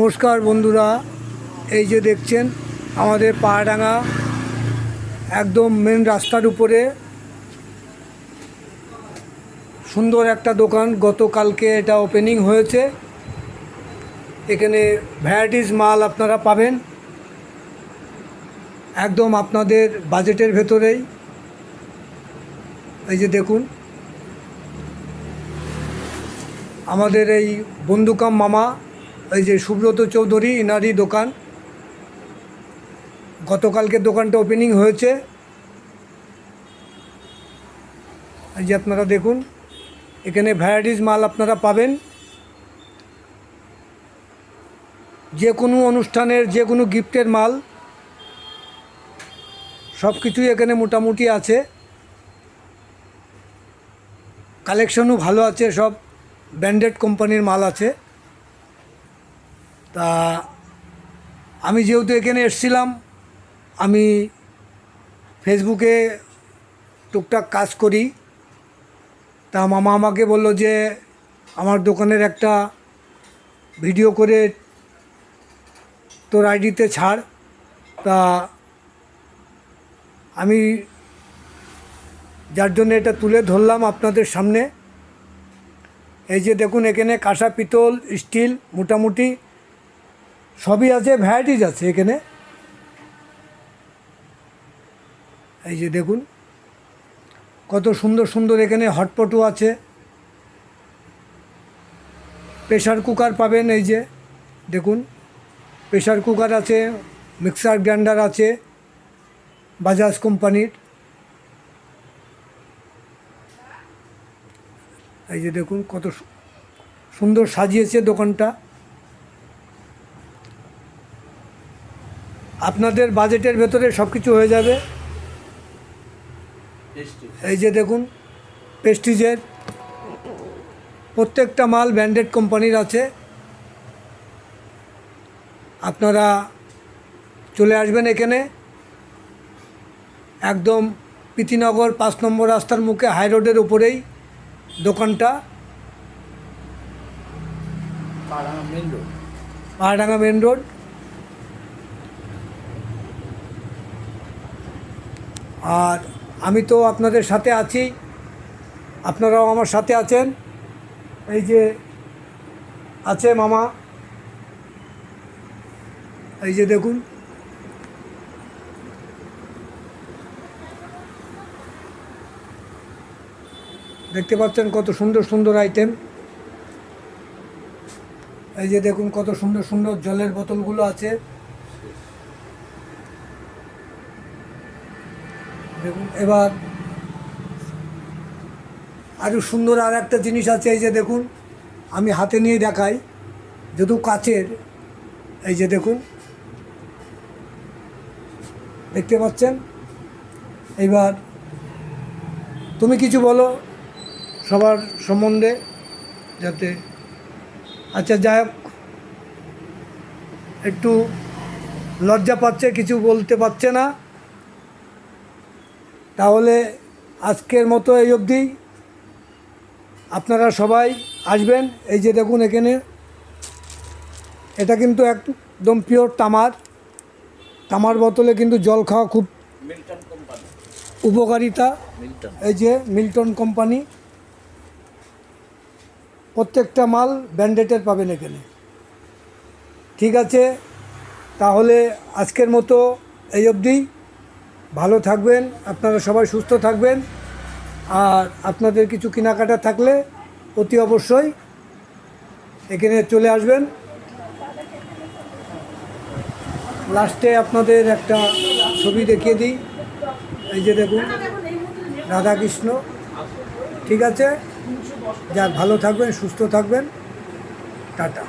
নমস্কার বন্ধুরা, এই যে দেখছেন আমাদের পাহাড়ডাঙ্গা একদম মেন রাস্তার উপরে সুন্দর একটা দোকান। গতকালকে এটা ওপেনিং হয়েছে। এখানে ভ্যারাইটিস মাল আপনারা পাবেন একদম আপনাদের বাজেটের ভেতরেই। এই যে দেখুন আমাদের এই বন্ধুকাম মামা, এই যে সুব্রত চৌধুরী, ইনারই দোকান। গতকালকে দোকানটা ওপেনিং হয়েছে। এই যে আপনারা দেখুন এখানে ভ্যারাইটিস মাল আপনারা পাবেন। যে কোনো অনুষ্ঠানের যে কোনো গিফটের মাল সব কিছুই এখানে মোটামুটি আছে। কালেকশনও ভালো আছে, সব ব্র্যান্ডেড কোম্পানির মাল আছে। তা আমি যেহেতু এখানে এসেছিলাম, আমি ফেসবুকে টুকটাক কাজ করি। তা মামা আমাকে বললো যে আমার দোকানের একটা ভিডিও করে তোর আইডিতে ছাড়। তা আমি যার জন্য এটা তুলে ধরলাম আপনাদের সামনে। এই যে দেখুন এখানে কাঁসা, পিতল, স্টিল মোটামুটি সবই আছে, ভ্যারাইটিস আছে এখানে। এই যে দেখুন কত সুন্দর সুন্দর এখানে হটপটও আছে। প্রেসার কুকার পাবেন, এই যে দেখুন প্রেসার কুকার আছে, মিক্সার গ্রাইন্ডার আছে বাজাজ কোম্পানির। এই যে দেখুন কত সুন্দর সাজিয়েছে দোকানটা। আপনাদের বাজেটের ভেতরে সব কিছু হয়ে যাবে। এই যে দেখুন প্রেস্টিজের প্রত্যেকটা মাল ব্র্যান্ডেড কোম্পানির আছে। আপনারা চলে আসবেন এখানে, একদম প্রীতিনগর 5 নম্বর রাস্তার মুখে, হাই রোডের উপরেই দোকানটা, পাহাড়ডাঙ্গা মেন রোড। আর আমি তো আপনাদের সাথে আছি, আপনারাও আমার সাথে আছেন। এই যে আছে মামা, এই যে দেখুন দেখতে পাচ্ছেন কত সুন্দর সুন্দর আইটেম। এই যে দেখুন কত সুন্দর সুন্দর জলের বোতলগুলো আছে। দেখুন এবার আরও সুন্দর আর একটা জিনিস আছে। এই যে দেখুন আমি হাতে নিয়ে দেখাই, যেহেতু কাচের। এই যে দেখুন দেখতে পাচ্ছেন। এইবার তুমি কিছু বলো সবার সম্বন্ধে, যাতে আচ্ছা যাই হোক, একটু লজ্জা পাচ্ছে, কিছু বলতে পারছে না। তাহলে আজকের মতো এই অবধি। আপনারা সবাই আসবেন। এই যে দেখুন এখানে এটা কিন্তু একদম পিওর তামার বোতলে কিন্তু জল খাওয়া খুব উপকারিতা। এই যে মিল্টন কোম্পানি, প্রত্যেকটা মাল ব্র্যান্ডেডের পাবেন এখানে। ঠিক আছে, তাহলে আজকের মতো এই অবধি। ভালো থাকবেন আপনারা সবাই, সুস্থ থাকবেন। আর আপনাদের কিছু কেনাকাটা থাকলে অতি অবশ্যই এখানে চলে আসবেন। লাস্টে আপনাদের একটা ছবি দেখিয়ে দিই। এই যে দেখুন রাধাকৃষ্ণ। ঠিক আছে, যাক ভালো থাকবেন, সুস্থ থাকবেন, টাটা।